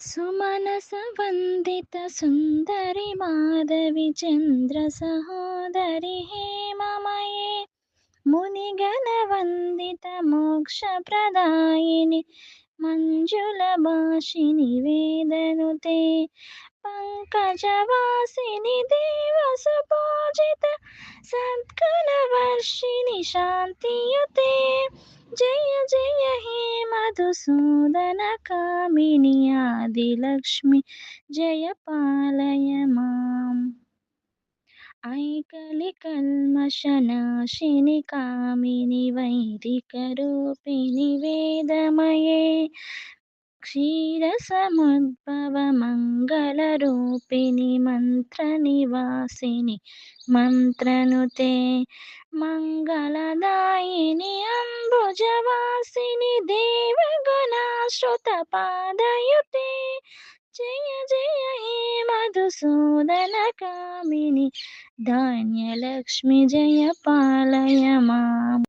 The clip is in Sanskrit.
सुमनसवन्दित सुन्दरि माधवि चन्द्र सहोदरि हेममये मुनिगणवन्दित मोक्षप्रदायिनि मञ्जुलभाषिणि वेदनुते पङ्कजवासिनि देवसुपूजित सद्गुणवर्षिणि शान्तियुते जय जय हे मधुसूदन कामिनि आदिलक्ष्मि जय पालय माम् ऐकलिकल्मषनाशिनि कामिनि वैदिकरूपिणि वेदमये क्षीरसमुद्भव मङ्गलरूपिणि मन्त्रनिवासिनि मन्त्रनुते मङ्गलदायिनि अम्बुजवासिनि देवगणाश्रुतपादयुते जय जय हे मधुसूदन कामिनि धान्यलक्ष्मि जय पालय माम्।